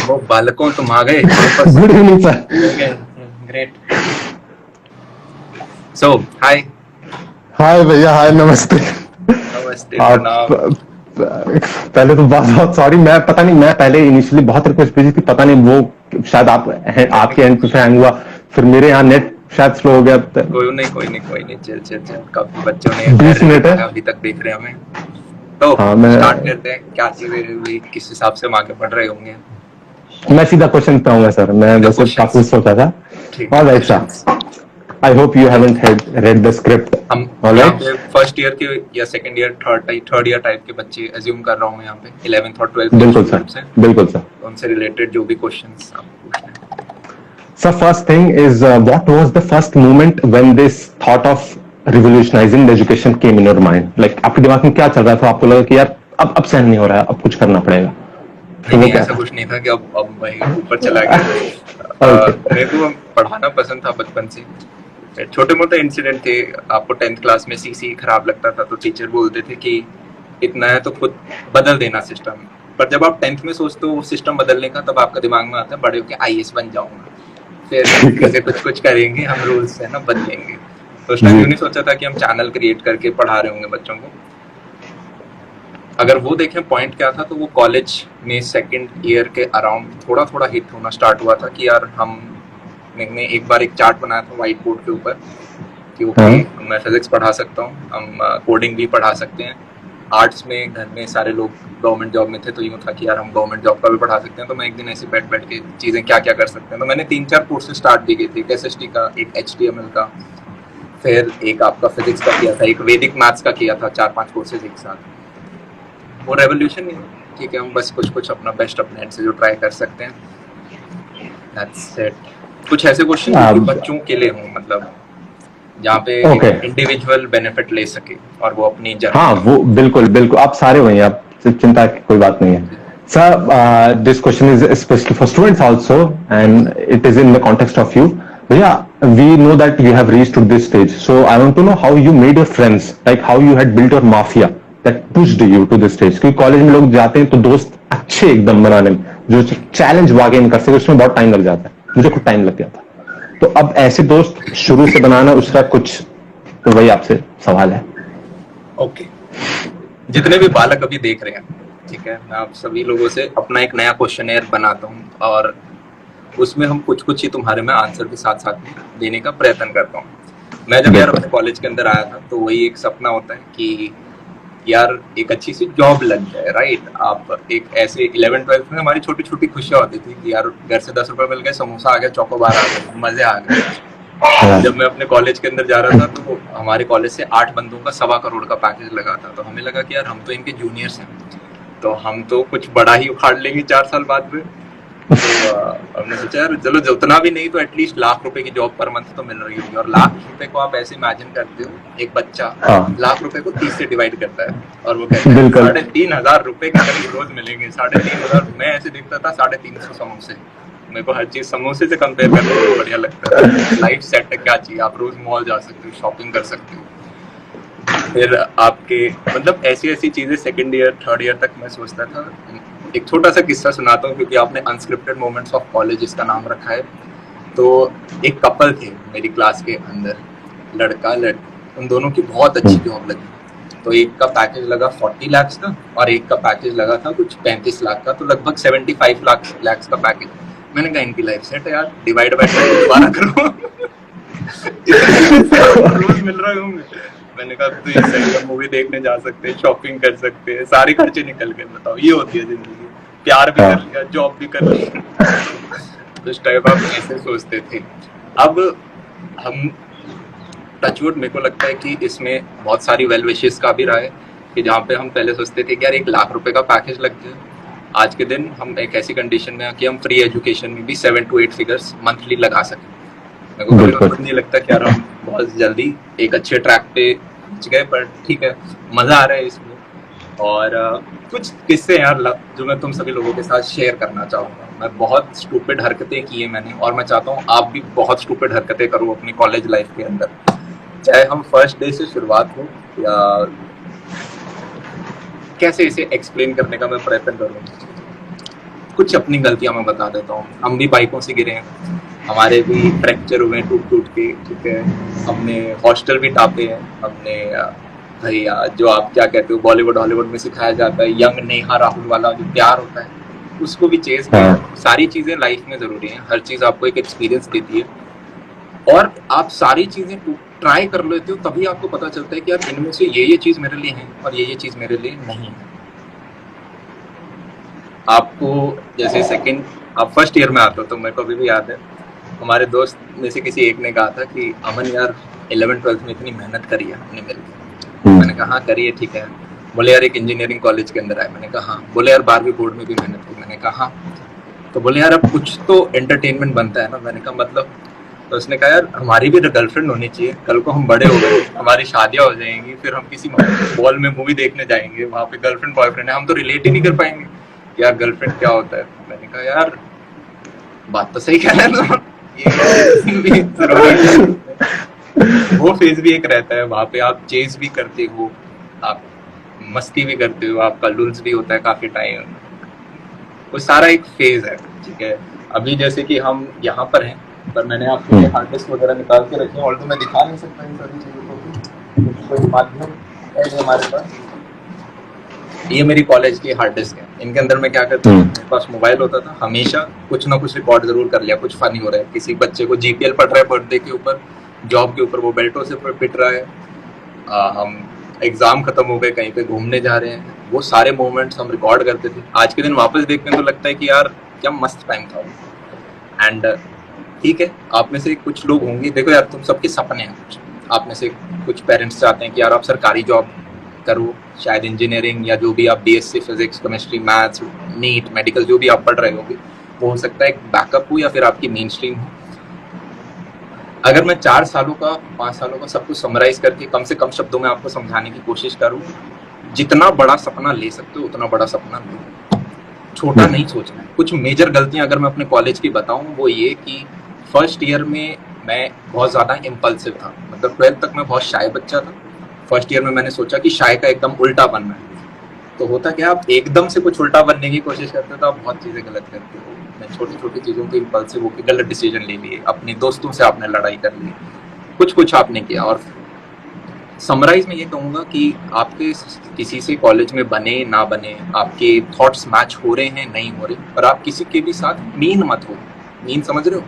वो बालकों तुम आ गए वापस। Good evening sir. ग्रेट। सो हाय। हाय भैया, हाय, नमस्ते। नमस्ते, आप प्रणाम। पहले तो बहुत बहुत सॉरी, मैं पता नहीं, मैं पहले इनिशियली बहुत रिक्वेस्ट भेजी थी, पता नहीं वो शायद आपके एंड पे हैंग हुआ, फिर मेरे यहाँ नेट शायद स्लो हो गया। कोई नहीं, चिल चिल चिल। काफी बच्चों ने 20 धैर्य मिनट है। दिखाया, अभी तक देख रहे हैं हमें। तो हाँ, स्टार्ट मैं करते हैं। क्या चीजें हुई, किस हिसाब से हम आगे बढ़ रहे होंगे। मैं सीधा क्वेश्चन पे आऊंगा सर, मैं सीधे वैसे काफी क्वेश्चंस। सोचा था। ठीक है, alright questions. Sir, I hope you haven't read the script. हम यहाँ ऑलराइट। पे फर्स्ट ईयर के या second year third year type के बच्चे एज्यूम कर रहा हूँ मैं यहाँ पे, 11th और 12th के बिल्कुल सर, स्टूडेंट्स हैं। बिल्कुल सर। तो उनसे रिलेटेड जो भी क्वेश्चंस आप पूछना है। So first thing is, what was the first moment when this thought of revolutionizing the education came in your mind? Like आपके दिमाग में क्या चल रहा था, आपको लगा कि यार अब सहन नहीं हो रहा है, अब कुछ करना पड़ेगा, नहीं तो वो नहीं, क्या ऐसा था? कुछ नहीं था कि अब भाई ऊपर चला गया। ओके। मेरे को पढ़ाना पसंद था बचपन से। छोटे मोटे इंसिडेंट थे। आपको 10th क्लास में सीसी खराब लगता था तो टीचर बोलते थे कि इतना है तो खुद बदल देना सिस्टम। पर जब आप 10th में सोचते हो सिस्टम बदलने का, तब आपका दिमाग में आता है बड़े होके आईएएस बन जाऊंगा, फिर ठीक है चीजें कुछ कुछ करेंगे, हम रूल्स है ना बदलेंगे। तो उस टाइम जी। यूँ नहीं सोचा था कि हम चैनल क्रिएट करके पढ़ा रहे होंगे बच्चों को। अगर वो देखें पॉइंट क्या था, तो वो कॉलेज में सेकंड ईयर के अराउंड थोड़ा थोड़ा हिट होना स्टार्ट हुआ था कि यार मैंने एक बार एक चार्ट बनाया था व्हाइट बोर्ड के ऊपर कि ओके, हाँ। मैं फिजिक्स पढ़ा सकता हूँ, हम कोडिंग भी पढ़ा सकते हैं। आर्ट्स में घर में सारे लोग गवर्नमेंट जॉब में थे, तो यूँ था कि यार हम गवर्नमेंट जॉब का भी पढ़ा सकते हैं। तो मैं एक दिन ऐसे बैठ बैठ के चीज़ें क्या क्या कर सकते हैं, तो मैंने 3-4 कोर्सेज स्टार्ट भी किए थे। एक एसएसटी का, एक एचटीएमएल का, फिर एक आपका फिजिक्स का किया था, एक वैदिक मैथ्स का किया था। 4-5 कोर्सेज एक साथ। वो रेवोल्यूशन नहीं है, ठीक है, हम बस कुछ कुछ अपना बेस्ट अपने एंड से जो ट्राई कर सकते हैं, दैट्स इट। कुछ ऐसे क्वेश्चन जो कि बच्चों के लिए हों, मतलब जहाँ पे एक ओके। इंडिविजुअल बेनिफिट ले सके और वो अपनी जर्नी हाँ, में वो हो। बिल्कुल बिल्कुल, आप सारे वही हैं, आप सिर्फ चिंता की कोई बात नहीं है sir. This question is specially for students also, and it is in the context of you भैया। We know that you have reached to this stage, so I want to know how you made your friends, like how you had built your mafia that pushed you to this stage. क्योंकि college में लोग जाते हैं तो दोस्त अच्छे एकदम बनाने में, जो चैलेंज वाकई कर सके, उसमें बहुत टाइम लग जाता है, मुझे खुद टाइम लग गया था। तो अब ऐसे दोस्त शुरू से बनाना, उसका कुछ, तो वही आपसे सवाल है। ओके, जितने भी बालक अभी देख रहे हैं, ठीक है, मैं आप सभी लोगों से अपना एक नया क्वेश्चनेयर बनाता हूँ और उसमें हम कुछ कुछ ही तुम्हारे में आंसर के साथ साथ में देने का प्रयत्न करता हूँ। मैं जब यार बिल्कुल। अपने कॉलेज के अंदर आया था, तो वही एक सपना होता है कि यार एक अच्छी सी जॉब लग जाए, राइट। आप एक ऐसे 11th-12th में हमारी छोटी छोटी खुशियां होती थी कि यार घर से 10 रुपए मिल गए, समोसा आ गया, चौकोबार आ गए, मजे आ गए। हाँ। जब मैं अपने कॉलेज के अंदर जा रहा था, तो हमारे कॉलेज से 8 बंदों का 1.25 करोड़ का पैकेज लगा था। तो हमें लगा कि यार हम तो इनके जूनियर्स हैं, तो हम तो कुछ बड़ा ही उखाड़ लेंगे 4 साल बाद में। तो हमने सोचा यार चलो, जो उतना भी नहीं तो एटलीस्ट ₹1,00,000 की जॉब पर मंथ तो मिल रही होगी। और ₹1,00,000 को आप ऐसे इमेजिन करते हो, एक बच्चा हाँ। ₹1,00,000 को 30 से डिवाइड करता है और वो कहता है बिल्कुल। ₹3,500 के करीब रोज मिलेंगे। 3,500 मैं ऐसे देखता था, 350 समोसे। मेरे को हर चीज समोसे से कंपेयर करने में बढ़िया लगता है। लाइफ सेट है, क्या चाहिए, आप रोज मॉल जा सकते हो, शॉपिंग कर सकते हो। फिर आपके मतलब ऐसी ऐसी चीजें सेकंड ईयर थर्ड ईयर तक मैं सोचता था। एक छोटा सा किस्सा सुनाता हूँ, क्योंकि आपने अनस्क्रिप्टेड मोमेंट्स ऑफ कॉलेज इसका नाम रखा है। तो एक कपल थे मेरी क्लास के अंदर, लड़का लड़की, उन दोनों की बहुत अच्छी जॉब लगी। तो एक का पैकेज लगा 40 लाख का और एक का पैकेज लगा था कुछ 35 लाख का, तो लगभग 75 लाख का पैकेज। मैंने कहा इनकी लाइफ सेट है यार, डिवाइड बाय 12 करो। रोज मिल रहे होंगे। मैंने कहा तो ये सही है, मूवी देखने जा सकते हैं, शॉपिंग कर सकते हैं, सारे खर्चे निकल गए। बताओ, ये होती है जिंदगी। प्यार भी कर लिया, जॉब भी कर लिया। उस टाइप आप ऐसे सोचते थे। अब हम टचवुड, मेरे को लगता है कि इसमें बहुत सारी वेल विशेस का भी रहा है कि जहाँ पे हम पहले सोचते थे कि यार ₹1,00,000 का पैकेज लग गया, आज के दिन हम एक ऐसी कंडीशन में हैं कि हम फ्री एजुकेशन में भी 7 to 8 फिगर्स मंथली लगा सकें। मेरे को कभी खुद नहीं लगता कि यार हम बहुत जल्दी एक अच्छे ट्रैक पे पहुंच गए, पर ठीक है, मजा आ रहा है इसमें। और कुछ किस्से यार जो मैं तुम सभी लोगों के साथ शेयर करना चाहूँगा। मैं बहुत स्टूपिड हरकतें की है मैंने, और मैं चाहता हूँ आप भी बहुत स्टूपिड हरकतें करो अपनी कॉलेज लाइफ के अंदर। चाहे हम फर्स्ट डे से शुरुआत हो, या कैसे इसे एक्सप्लेन करने का मैं प्रयत्न करूँ। कुछ अपनी गलतियां मैं बता देता हूँ। हम भी बाइकों से गिरे हैं, हमारे भी फ्रैक्चर हुए हैं टूट के, ठीक है। हमने हॉस्टल भी टापे हैं, हमने भैया जो आप क्या कहते हो बॉलीवुड हॉलीवुड में सिखाया जाता है यंग नेहा राहुल वाला जो प्यार होता है, उसको भी चेस किया। सारी चीजें लाइफ में जरूरी है, हर चीज आपको एक एक्सपीरियंस देती है और आप सारी चीजें ट्राई कर लेते हो, तभी आपको पता चलता है कि यार इनमें से ये चीज मेरे लिए है और ये चीज मेरे लिए नहीं है। आपको जैसे सेकंड आप फर्स्ट ईयर में आते हो तो मेरे को अभी भी याद है, हमारे दोस्त में से किसी एक ने कहा था कि अमन यार 11th-12th में इतनी मेहनत करी है हमने मिलकर। मैंने कहा हाँ करी है, ठीक है। बोले यार एक इंजीनियरिंग कॉलेज के अंदर आए, मैंने कहा हाँ। बोले यार 12वीं बोर्ड में भी मेहनत की, मैंने कहा हाँ। तो बोले यार अब कुछ तो एंटरटेनमेंट बनता है ना, मैंने कहा मतलब। तो उसने कहा यार हमारी भी गर्लफ्रेंड होनी चाहिए, कल को हम बड़े हो गए, हमारी शादियां हो जाएंगी, फिर हम किसी मॉल में मूवी देखने जाएंगे, वहाँ पे गर्लफ्रेंड बॉयफ्रेंड है, हम तो रिलेट ही नहीं कर पाएंगे यार गर्लफ्रेंड क्या होता है। मैंने कहा यार बात तो सही कह रहे हैं, वो फेज भी एक रहता है, वहाँ पे आप चेज भी करते हो, आप मस्ती भी करते हो, आपका लुल्स भी होता है काफी टाइम, वो सारा एक फेज है, ठीक है। अभी जैसे कि हम यहाँ पर हैं, पर मैंने आपको हार्ड डिस्क वगैरह निकाल के रखे हैं, और तो मैं दिखा नहीं सकता इन सारी चीजों को, कोई माध्यम है हमारे पास। ये मेरी कॉलेज की हार्ड डिस्क है, इनके अंदर मैं क्या करता हूँ, मेरे पास मोबाइल होता था, हमेशा कुछ ना कुछ रिकॉर्ड जरूर कर लिया, कुछ फनी हो रहा है, किसी बच्चे को जीपीएल पढ़ रहा है बर्थडे के ऊपर, जॉब के ऊपर वो बेल्टों से पिट रहा है, हम एग्जाम खत्म हो गए कहीं पे घूमने जा रहे हैं, वो सारे मोमेंट्स हम रिकॉर्ड करते थे। आज के दिन वापस देखते हैं तो लगता है कि यार क्या मस्त टाइम था वो। एंड ठीक है, आप में से कुछ लोग होंगे, देखो यार तुम सबके सपने हैं कुछ, आप में से कुछ पेरेंट्स चाहते हैं कि यार आप सरकारी जॉब करो, शायद इंजीनियरिंग या जो भी आप BSc physics chemistry maths NEET medical जो भी आप पढ़ रहे होगे वो हो सकता है एक बैकअप हो या फिर आपकी मेन स्ट्रीम हो। अगर मैं 4 सालों का 5 सालों का सब कुछ समराइज करके कम से कम शब्दों में आपको समझाने की कोशिश करूं, जितना बड़ा सपना ले सकते हो उतना बड़ा सपना लो, छोटा नहीं सोचना है। कुछ मेजर गलतियां अगर मैं अपने कॉलेज की बताऊं वो ये कि फर्स्ट ईयर में मैं बहुत ज़्यादा इम्पल्सिव था, मतलब 12th तक मैं बहुत शाय बच्चा था। फर्स्ट ईयर में मैंने सोचा कि शाय का एकदम उल्टा बनना है, तो होता क्या आप एकदम से कुछ उल्टा बनने की कोशिश करते हो तो आप बहुत चीज़ें गलत करते हो। मैं छोटी छोटी चीज़ों के इम्पल्सिव होकर गलत डिसीजन ले लिए, अपने दोस्तों से आपने लड़ाई कर ली, कुछ आपने किया। और समराइज में ये कहूँगा कि आपके किसी से कॉलेज में बने ना बने, आपके थॉट्स मैच हो रहे हैं नहीं हो रहे, पर आप किसी के भी साथ मीन मत हो। मीन समझ रहे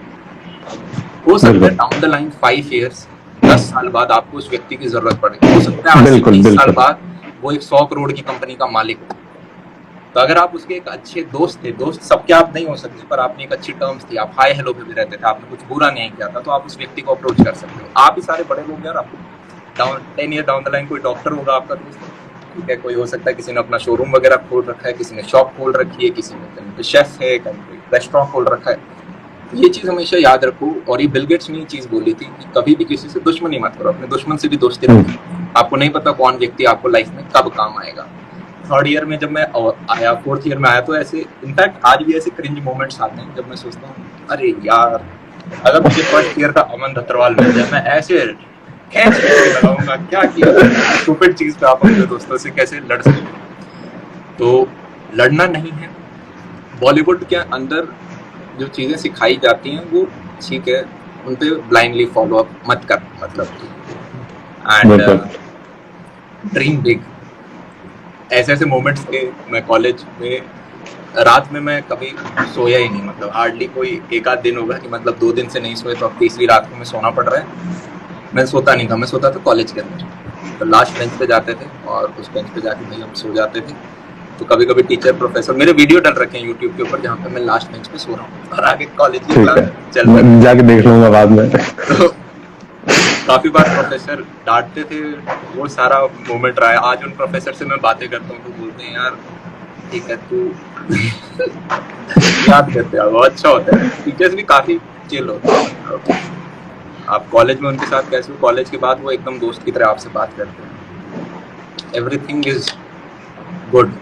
हो सकता है डाउन द लाइन 5 years 10 साल बाद आपको उस व्यक्ति की जरूरत पड़े, हो सकता है 20 साल बाद वो एक 100 करोड़ की कंपनी का मालिक हो। तो अगर आप उसके एक अच्छे दोस्त थे, दोस्त सबके आप नहीं हो सकते, पर आपने एक अच्छी टर्म्स थी, आप हाय हेलो पे भी रहते थे, आपने कुछ बुरा नहीं किया था, तो आप उस व्यक्ति को अप्रोच कर सकते हो। आप ही सारे बड़े लोग यार, आपको 10 year डाउन द लाइन कोई डॉक्टर होगा आपका दोस्त, ठीक है, कोई हो सकता है किसी ने अपना शोरूम वगैरह खोल रखा है, किसी ने शॉप खोल रखी है, किसी ने कहीं पे शेफ है, कहीं पे रेस्टोरेंट खोल रखा है। ये चीज हमेशा याद रखो। और ये बिल गेट्स ने ये चीज बोली थी कि कभी भी किसी से दुश्मनी मत करो, अपने दुश्मन से भी दोस्ती रखो। आपको नहीं पता कौन व्यक्ति आपको लाइफ में कब काम आएगा। 3rd ईयर में जब मैं आया, 4th ईयर में आया, तो ऐसे इनफैक्ट आज भी ऐसे क्रिंज मोमेंट्स आते हैं जब मैं सोचता हूँ अरे यार अगर मुझे 1st ईयर का अमन धत्रवाल मिल जाए, मैं ऐसे खींच के लगाऊंगा, क्या किया स्टूपिड चीज पे आप अपने दोस्तों से कैसे लड़ सकते। तो लड़ना नहीं है। बॉलीवुड के अंदर जो चीजें सिखाई जाती हैं वो ठीक है, उन पे ब्लाइंडली फॉलो अप मत कर, मतलब एंड ड्रीम बिग। ऐसे ऐसे मोमेंट्स थे। मैं कॉलेज में रात में मैं कभी सोया ही नहीं, मतलब हार्डली कोई एक आध दिन होगा कि मतलब 2 दिन से नहीं सोए, तो अब तीसरी रात को मैं सोना पड़ रहा है। मैं सोता नहीं था, मैं सोता था कॉलेज के अंदर, तो लास्ट बेंच पे जाते थे और उस बेंच पे जाके भाई हम सो जाते थे। तो कभी कभी टीचर प्रोफेसर, मेरे वीडियो डल रखे हैं यूट्यूब के ऊपर जहाँ पे मैं लास्ट बेंच पे सो रहा हूँ और आगे कॉलेज की क्लास चल रही है, जाके देख लूंगा बाद में। तो काफी बार प्रोफेसर डांटते थे, वो सारा मोमेंट रहा है। आज उन प्रोफेसर से मैं बातें करता हूँ तो बोलते हैं यार ठीक है तू याद करते हैं, वो अच्छा होता है। टीचर्स भी काफी चिल होते हैं। आप कॉलेज में उनके साथ कैसे हो, कॉलेज के बाद वो एकदम दोस्त की तरह आपसे बात करते हैं। Everything is good.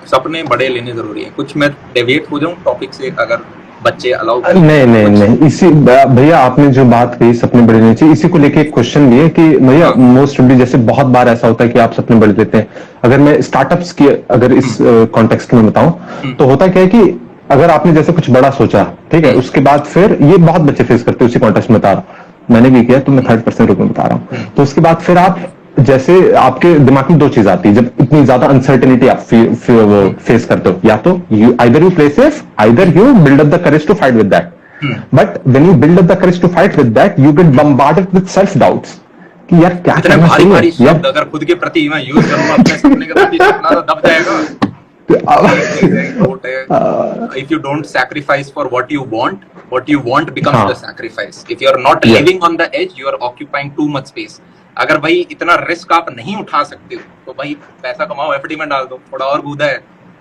सपने बड़े लेने जरूरी है। कुछ मैं डेविएट हो जाऊं टॉपिक से, अगर बच्चे अलाउ नहीं नहीं नहीं, इसी भैया आपने जो बात कही सपने बड़े लेने चाहिए, इसी को लेके एक क्वेश्चन भी है कि भैया हाँ। मोस्ट भी जैसे बहुत बार ऐसा होता है कि आप सपने बड़े लेते हैं। अगर मैं स्टार्टअप्स की अगर इस कॉन्टेक्स्ट में बताऊं तो होता क्या है कि अगर आपने जैसे कुछ बड़ा सोचा, ठीक है, उसके बाद फिर ये बहुत बच्चे फेस करते हैं, उसी कॉन्टेक्स्ट में बता रहा हूं, मैंने भी किया तो मैं 30% रूप में बता रहा हूं। तो उसके बाद फिर आप जैसे आपके दिमाग में दो चीज आती है जब इतनी ज्यादा अनसर्टेनिटी आप फेस करते हो, या तो you either you play safe, either you build up the courage to fight with that. But when you build up the courage to fight with that, you get bombarded with self doubts कि यार क्या इतने करना भारी भारी चाहिए शब्द अगर खुद के प्रति मैं यूज करूंगा अपने सपने के प्रति, सपना तो दब जाएगा। If you don't sacrifice for what you want becomes हाँ. the sacrifice. If you are not Yeah. living on the edge, you are occupying too much space. अगर भाई इतना रिस्क आप नहीं उठा सकते हो तो भाई पैसा कमाओ, एफडी में डाल दो। थोड़ा और कूदा है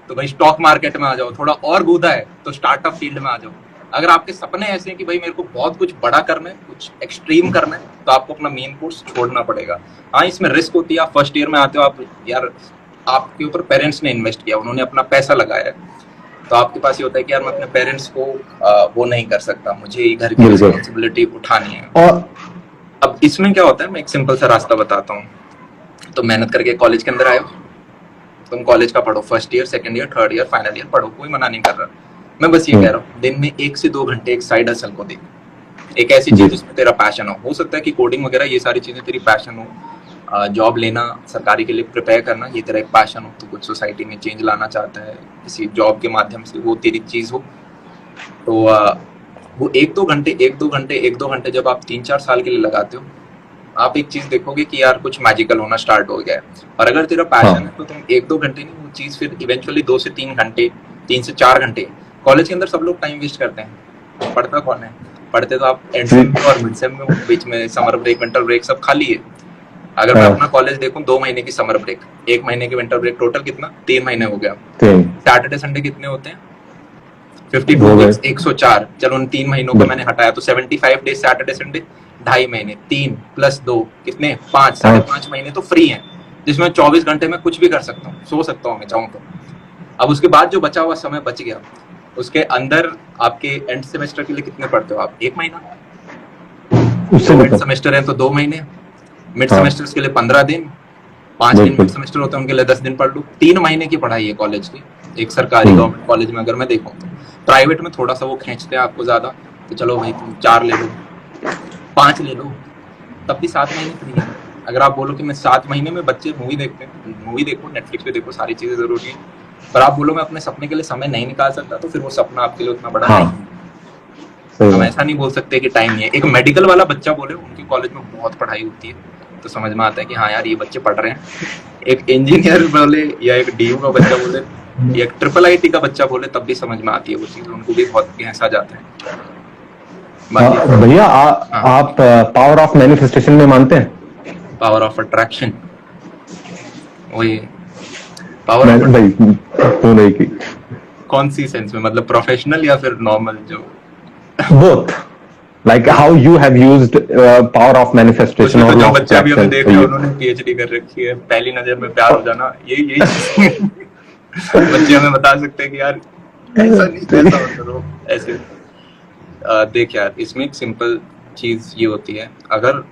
तो भाई स्टॉक मार्केट में आ जाओ, थोड़ा और कूदा है तो स्टार्टअप फील्ड में आ जाओ। अगर आपके सपने ऐसे हैं कि भाई मेरे को बहुत कुछ बड़ा करना है, कुछ एक्सट्रीम करना है, तो आपको अपना मेन कोर्स छोड़ना पड़ेगा। हाँ, इसमें रिस्क होती है। आप फर्स्ट ईयर में आते हो, आप यार आपके ऊपर पेरेंट्स ने इन्वेस्ट किया, उन्होंने अपना पैसा लगाया है, तो आपके पास ये होता है कि यार मैं अपने पेरेंट्स को वो नहीं कर सकता, मुझे घर की रिस्पॉन्सिबिलिटी उठानी है। और अब इसमें क्या होता है, मैं एक सिंपल सा रास्ता बताता हूँ। तो मेहनत करके कॉलेज के अंदर आए हो, तुम कॉलेज का पढ़ो, first year, second year, third year, final year पढ़ो, कोई मना नहीं कर रहा। मैं बस ये कह रहा हूँ, दिन में 1 से 2 घंटे एक साइड हसल को दे, एक ऐसी चीज जिसमें तेरा पैशन हो सकता है कि कोडिंग वगैरह ये सारी चीजें तेरी पैशन हो, जॉब लेना, सरकारी के लिए प्रिपेयर करना ये तेरा एक पैशन हो, तो कुछ सोसाइटी में चेंज लाना चाहता है किसी जॉब के माध्यम से, वो तेरी चीज हो, तो वो 1-2 घंटे जब आप 3-4 साल के लिए लगाते हो, आप एक चीज देखोगे कि यार कुछ मैजिकल होना स्टार्ट हो गया है। और अगर तेरा पैशन है तो तुम 1-2 घंटे नहीं, वो चीज फिर इवेंचुअली 2 से 3 घंटे, 3 से 4 घंटे। कॉलेज के अंदर सब लोग टाइम वेस्ट करते हैं, पढ़ता कौन है? पढ़ते तो आप एंड सेम में और मिड सेम में, बीच में समर ब्रेक, विंटर ब्रेक सब खाली है। अगर मैं अपना कॉलेज देखूं, 2 महीने की समर ब्रेक, 1 महीने की विंटर ब्रेक, टोटल कितना? 3 महीने हो गया। सैटरडे संडे कितने होते हैं? 52 वीक्स, 104। चलो उन 3 महीनों को मैंने हटाया तो 75 डेज सैटरडे संडे, 2.5 महीने, 3 + 2 कितने? 5, 5.5 महीने तो फ्री हैं, जिसमें 24 घंटे में कुछ भी कर सकता हूँ, सो सकता हूँ मैं चाहूँ तो। अब उसके बाद जो बचा हुआ समय बच गया, उसके अंदर आपके एंड सेमेस्टर के लिए कितने पढ़ते हो आप? 1 महीना। एंड सेमेस्टर है तो 2 महीने, मिड सेमेस्टर्स के लिए 15 दिन, 5 दिन मिड सेमेस्टर होते हैं उनके लिए 10 दिन पढ़ लो। 3 महीने की पढ़ाई है कॉलेज की, एक सरकारी गवर्नमेंट कॉलेज में अगर मैं देखूं तो। प्राइवेट में थोड़ा सा वो खींचते हैं आपको ज्यादा, तो चलो भाई तुम 4 ले लो, 5 ले लो, तब भी 7 महीने फ्री है। अगर आप बोलो कि मैं 7 महीने में, बच्चे मूवी देखते हैं, मूवी देखो, नेटफ्लिक्स पे देखो, सारी चीजें जरूरी है, पर आप बोलो मैं अपने सपने के लिए समय नहीं निकाल सकता, तो फिर वो सपना आपके लिए उतना बड़ा नहीं है। हम ऐसा नहीं बोल सकते कि टाइम नहीं है। एक मेडिकल वाला बच्चा बोले उनकी कॉलेज में बहुत पढ़ाई होती है, तो समझ में आता है कि हाँ यार ये बच्चे पढ़ रहे हैं। एक इंजीनियर बोले या एक डीयू का बच्चा बोले या एक IIIT का बच्चा बोले, तब भी समझ में आती है वो चीज, उनको भी बहुत गहसा जाता है। भैया आप पावर ऑफ मैनिफेस्टेशन में मानते हैं? पावर ऑफ अट्रैक्शन, वही पावर ऑफ भाई तो नहीं की कौन सी सेंस में, मतलब प्रोफेशनल या फिर नॉर्मल? जो both, like how you have used power of manifestation और जो बच्चा भी हमें देख रहे हैं उन्होंने PhD कर रखी है, पहली नजर में प्यार हो जाना, यही बच्चे हमें बता सकते हैं कि यार ऐसा नहीं, ऐसा करो, ऐसे। देख यार, इसमें एक सिंपल चीज ये होती है, अगर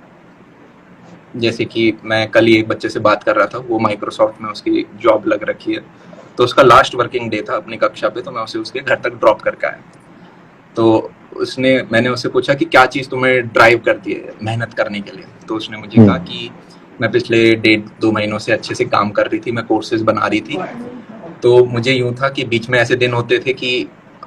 जैसे कि मैं कल ही एक बच्चे से बात कर रहा था, वो माइक्रोसॉफ्ट में उसकी जॉब लग रखी है, तो उसका लास्ट वर्किंग डे था अपनी कक्षा पे, तो मैं उसे उसके घर तक ड्रॉप करके आया। तो मैंने उससे पूछा कि क्या चीज़ तुम्हें ड्राइव करती है मेहनत करने के लिए, तो उसने मुझे कहा कि मैं पिछले 1.5-2 महीनों से अच्छे से काम कर रही थी, मैं कोर्सेज बना रही थी, तो मुझे यूँ था कि बीच में ऐसे दिन होते थे कि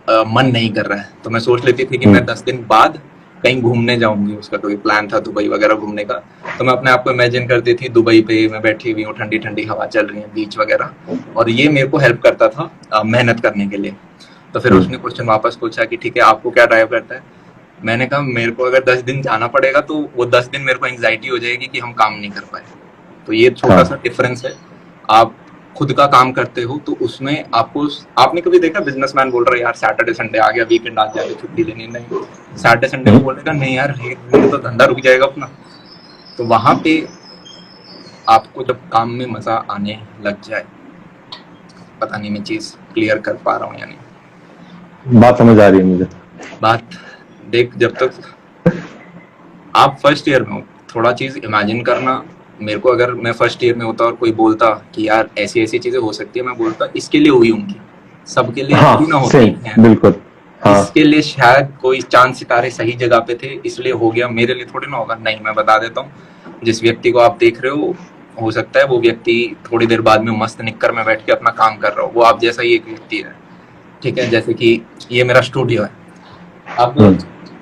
मन नहीं कर रहा है, तो मैं सोच लेती थी कि मैं 10 दिन बाद कहीं घूमने जाऊंगी, उसका कोई प्लान था दुबई वगैरह घूमने का, तो मैं अपने आप को इमेजिन करती थी दुबई पे मैं बैठी हुई हूँ, ठंडी ठंडी हवा चल रही है, बीच वगैरह, और ये मेरे को हेल्प करता था मेहनत करने के लिए। तो फिर उसने क्वेश्चन वापस पूछा कि ठीक है आपको क्या ड्राइव करता है? मैंने कहा मेरे को अगर 10 दिन जाना पड़ेगा तो वो 10 दिन मेरे को एंग्जाइटी हो जाएगी कि हम काम नहीं कर पाए। तो ये छोटा सा डिफरेंस है। आप खुद का काम करते हो तो उसमें आपको, आपने कभी देखा बिजनेसमैन बोल रहा है यार सैटरडे संडे आ गया, वीकेंड आ जाएगा, छुट्टी लेनी नहीं, सैटरडे संडे को बोलेगा नहीं यार तो धंधा रुक जाएगा अपना। तो वहां पे आपको जब काम में मजा आने लग जाए, पता नहीं मैं चीज क्लियर कर पा रहा हूँ या नहीं, बात समझ आ रही है मुझे। बात देख, जब तक आप फर्स्ट ईयर में हो, थोड़ा चीज इमेजिन करना। मेरे को अगर मैं फर्स्ट ईयर में होता और कोई बोलता कि यार ऐसी ऐसी चीजें हो सकती है, मैं बोलता इसके लिए हुई होंगी, सबके लिए हाँ थोड़ी ना होती सेम है। बिल्कुल। हाँ इसके लिए शायद कोई चांद सितारे सही जगह पे थे इसलिए हो गया, मेरे लिए थोड़ी ना होगा। नहीं, मैं बता देता हूँ, जिस व्यक्ति को आप देख रहे हो सकता है वो व्यक्ति थोड़ी देर बाद में मस्त निक्कर में बैठ के अपना काम कर रहा हो, वो आप जैसा ही एक व्यक्ति है। ठीक है, जैसे कि ये मेरा स्टूडियो है। अब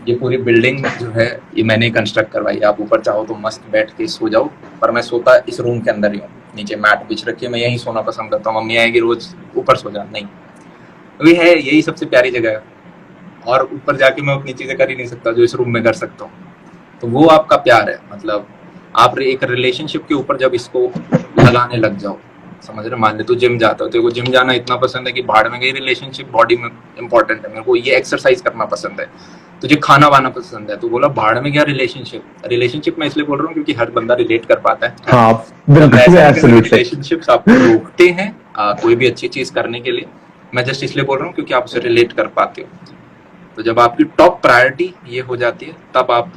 ये पूरी बिल्डिंग जो है ये मैंने ही कंस्ट्रक्ट करवाई है। आप ऊपर चाहो तो मस्त बैठ के सो जाओ, पर मैं सोता इस रूम के अंदर ही हूँ। नीचे मैट बिछ रखी है, मैं यहीं सोना पसंद करता हूँ। मम्मी आएगी रोज ऊपर सो जा, नहीं, वही है, यही सबसे प्यारी जगह है। और ऊपर जाके मैं उतनी चीजें कर ही नहीं सकता जो इस रूम में कर सकता हूँ। तो वो आपका प्यार है। मतलब आप एक रिलेशनशिप के ऊपर जब इसको लगाने लग जाओ, समझ रहे, मान ले तू जिम जाता हो, तेरे को जिम जाना इतना पसंद है कि भाड़ में गई रिलेशनशिप बॉडी में इंपॉर्टेंट है, मेरे को ये एक्सरसाइज करना पसंद है, तुझे खाना वाना पसंद है, तो बोला भाड़ में गया रिलेशनशिप मैं इसलिए बोल रहा हूँ क्योंकि हर बंदा रिलेट कर पाता है। हाँ बिल्कुल एब्सोल्युटली। रिलेशनशिप्स आपको रोकते हैं कोई भी अच्छी चीज करने के लिए। मैं जस्ट इसलिए बोल रहा हूँ क्योंकि आप उसे रिलेट कर पाते हो। तो जब आपकी टॉप प्रायोरिटी ये हो जाती है, तब आप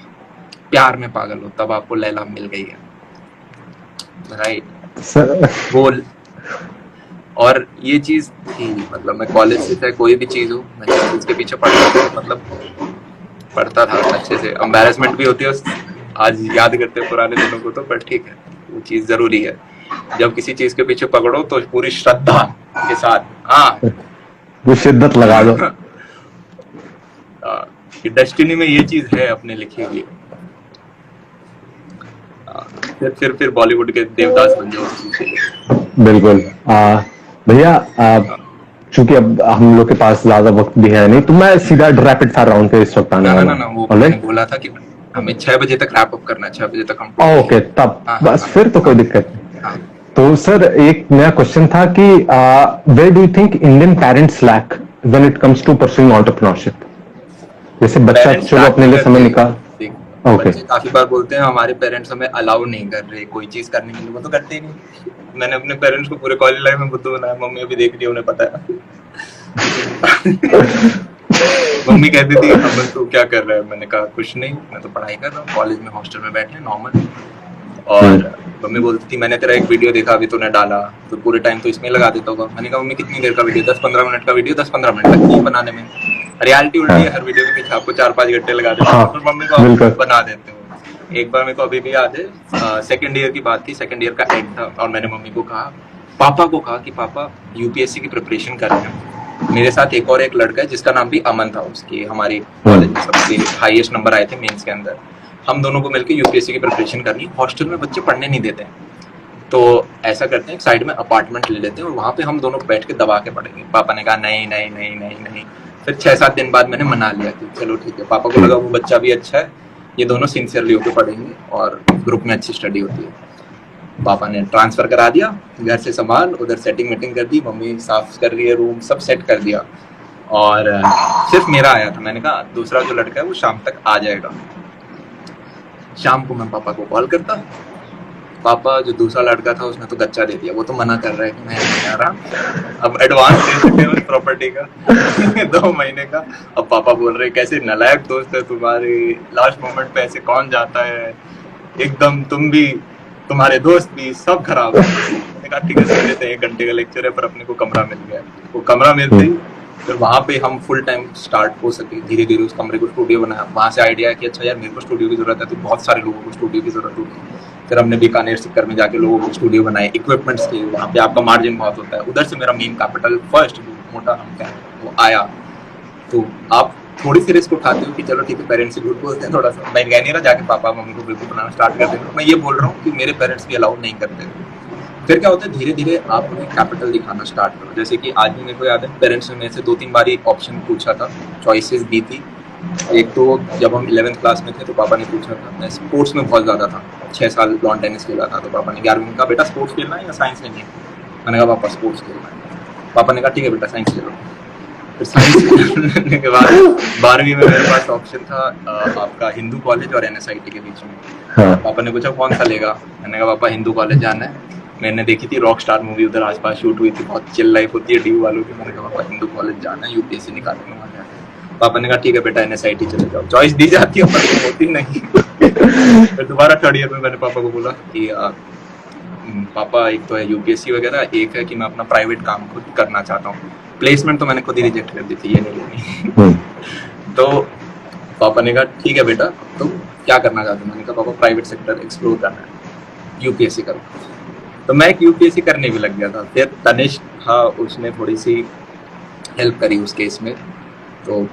प्यार में पागल हो, तब आपको लैला मिल गई है, राइट बोल। और ये चीज थी, मतलब मैं कॉलेज से चाहे कोई भी चीज हो, मैं जिस चीज के पीछे पढ़ता था, मतलब पढ़ता था अच्छे से। एम्बैरेसमेंट भी होती है आज याद करते पुराने दिनों को तो, पर ठीक है, वो चीज जरूरी है। जब किसी चीज के पीछे पकड़ो तो पूरी श्रद्धा के साथ, हाँ वो शिद्दत लगा दो कि डेस्टिनी में ये चीज है अपने लिखी हुई। फिर बॉलीवुड के देवदास बन जाओ। बिल्कुल। भैया चूंकि अब हम लोग के पास ज्यादा वक्त भी है नहीं, तो मैं सीधा रैपिड फायर राउंड पे इस वक्त आने वाला ना, वो मैंने बोला था कि हमें 6 बजे तक रैप अप करना है, 6 बजे तक हम। ओके, तब बस फिर तो कोई दिक्कत नहीं। तो सर एक नया क्वेश्चन था कि where do you think Indian parents lack when it comes to pursuing entrepreneurship? जैसे बच्चा चलो अपने लिए समय निकाल, ओके, काफी बार बोलते हैं हमारे पेरेंट्स हमें अलाउ नहीं कर रहे कोई चीज करने के लिए, वो तो करते ही नहीं। मैंने अपने पेरेंट्स को पूरे कॉलेज लाइफ में बुद्धू बनाया, मम्मी अभी देख रही है, उन्हें पता है। मम्मी कहती थी अमन तू क्या कर रहा है, मैंने कहा कुछ नहीं, मैं तो पढ़ाई कर रहा हूँ, कॉलेज में हॉस्टल में बैठे नॉर्मल। और मम्मी बोलती थी मैंने तेरा एक वीडियो देखा अभी तूने डाला, तो पूरे टाइम तो इसमें लगा देता होगा। मैंने कहा मम्मी कितनी देर का वीडियो, 10-15 मिनट का वीडियो, 10-15 मिनट लगती है बनाने में। रियलिटी उल्टी है, हर वीडियो के पीछे आपको 4-5 घंटे लगा देते हो, तो मम्मी को आप बना देते हो। एक बार मेरे को अभी भी याद है, सेकंड ईयर की बात थी, सेकंड ईयर का एंड था, और मैंने मम्मी को कहा, पापा को कहा कि पापा यूपीएससी की प्रिपरेशन कर रहे हैं। मेरे साथ एक और एक लड़का है जिसका नाम भी अमन था, उसके हमारे कॉलेज में सबसे हाईएस्ट नंबर आए थे मेंस के अंदर। हम दोनों को मिलकर यूपीएससी की प्रिपरेशन करनी, हॉस्टल में बच्चे पढ़ने नहीं देते हैं, तो ऐसा करते हैं एक साइड में अपार्टमेंट ले लेते हैं और वहाँ पे हम दोनों बैठ के दबा के पढ़ेंगे। पापा ने कहा नहीं नहीं नहीं नहीं नहीं। फिर 6-7 दिन बाद मैंने मना लिया कि चलो ठीक है। पापा को लगा वो बच्चा भी अच्छा है, ये दोनों सिंसियरली होकर पढ़ेंगे और ग्रुप में अच्छी स्टडी होती है। पापा ने ट्रांसफर करा दिया घर से सामान, उधर सेटिंग मीटिंग कर दी, मम्मी साफ कर रही है रूम, सब सेट कर दिया, और सिर्फ मेरा आया था। मैंने कहा दूसरा जो लड़का है वो शाम तक आ जाएगा। शाम को मैं पापा को कॉल करता, पापा जो दूसरा लड़का था उसने तो गच्चा दे दिया, वो तो मना कर रहा है कि मैं नहीं आ रहा। अब एडवांस दे चुके हैं उस प्रॉपर्टी का 2 महीने का। अब पापा बोल रहे कैसे नालायक दोस्त है तुम्हारे, लास्ट मोमेंट पे ऐसे कौन जाता है, एकदम तुम भी तुम्हारे दोस्त भी सब खराब है। मैंने कहा ठीक है सुन लेते हैं, 1 घंटे का लेक्चर है, पर अपने को कमरा मिल गया। वो कमरा मिलते ही फिर वहाँ पे हम फुल टाइम स्टार्ट हो सके। धीरे धीरे उस कमरे को स्टूडियो बनाया। वहाँ से आइडिया है कि अच्छा यार मेरे को स्टूडियो की जरूरत है, तो बहुत सारे लोगों को स्टूडियो की जरूरत होगी। फिर हमने बीकानेर सिक्कर में जाके लोगों को स्टूडियो बनाए, इक्विपमेंट्स के, वहाँ पे आपका मार्जिन बहुत होता है। उधर से मेरा मेन कैपिटल फर्स्ट मोटा हम क्या वो आया। तो आप थोड़ी सी रिस्क उठाते हो कि चलो ठीक है, पेरेंट्स से झूठ बोलते हैं थोड़ा सा। मैं कह नहीं रहा जाके पापा मम्मी को बिल्कुल बनाना स्टार्ट कर देंगे, मैं ये बोल रहा हूँ कि मेरे पेरेंट्स भी अलाउ नहीं करते। फिर क्या होता है, धीरे धीरे आप उन्हें कैपिटल दिखाना स्टार्ट करो। जैसे कि आज भी मेरे को याद है, पेरेंट्स ने मेरे से 2-3 बार ऑप्शन पूछा था, चॉइसेस दी थी। एक तो जब हम 11th क्लास में थे तो पापा ने पूछा था, मैं स्पोर्ट्स में बहुत ज़्यादा था, 6 साल लॉन टेनिस खेला था, तो पापा ने 11वीं में कहा बेटा स्पोर्ट्स खेलना है या साइंस लेनी है। मैंने कहा पापा स्पोर्ट्स खेलना है। पापा ने कहा ठीक है बेटा साइंस ले लो। फिर साइंस लेने के बाद 12वीं में मेरे पास ऑप्शन था आपका हिंदू कॉलेज और NSIT के बीच में। पापा ने पूछा कौन सा लेगा। मैंने कहा पापा हिंदू कॉलेज जाना है। मैंने देखी थी रॉक स्टार मूवी, उधर आसपास शूट हुई थी, बहुत चिल लाइफ होती है ड्यू वालों की। मैंने कहा पापा हिंदू कॉलेज जाना है, यूपीएससी निकालने वहाँ जाना है। पापा ने कहा ठीक है बेटा NSIT चले जाओ। चॉइस दी जाती है पर होती नहीं। फिर दोबारा थर्ड ईयर में मैंने पापा को बोला कि पापा एक तो है UPSC वगैरह, एक है कि मैं अपना प्राइवेट काम खुद करना चाहता हूँ। प्लेसमेंट तो मैंने खुद ही रिजेक्ट कर दी थी, ये नहीं लेनी। तो पापा ने कहा ठीक है बेटा तो क्या करना चाहते हो? मैंने कहा पापा प्राइवेट सेक्टर एक्सप्लोर करना है, UPSC करो। तो मैं एक UPSC करने भी लग गया था। फिर तनिष्क था, उसने थोड़ी सी हेल्प करी उस केस में। तो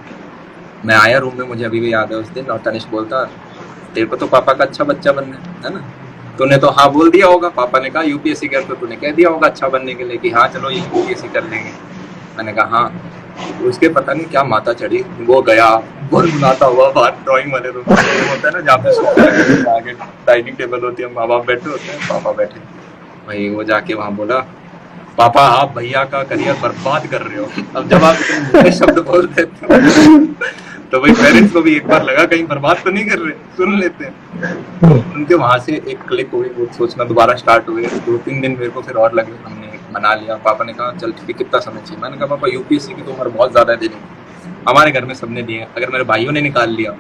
मैं आया रूम में, मुझे अभी भी याद है उस दिन, और तनिष्क बोलता तेरे को तो पापा का अच्छा बच्चा बनना है ना, तूने तो हाँ बोल दिया होगा। पापा ने कहा UPSC कर, तो तूने कह दिया होगा अच्छा बनने के लिए कि हाँ चलो ये UPSC कर लेंगे। मैंने कहा हाँ। उसके पता नहीं क्या माता चढ़ी, वो गया बुलाता हुआ बाहर ड्राइंग वाले रूम में होता है ना, जहाँ पे आगे डाइनिंग टेबल होती है, माँ बाप बैठे होते हैं, पापा बैठे। भाई वो जाके वहाँ बोला पापा आप भैया का करियर बर्बाद कर रहे हो। अब जब आप शब्द बोल देते हो तो भाई पेरेंट्स को भी एक बार लगा कहीं बर्बाद तो नहीं कर रहे, सुन लेते हैं। उनके वहां से एक क्लिक हुई, वो सोचना दोबारा स्टार्ट हुए। 2-3 दिन मेरे को फिर और लगे, हमने मना लिया। पापा ने कहा चल ठीक है कितना समय चाहिए? मैंने कहा पापा UPSC की तो उम्र बहुत ज्यादा है देने, हमारे घर में सबने दिए, अगर मेरे भाइयों ने निकाल लिया,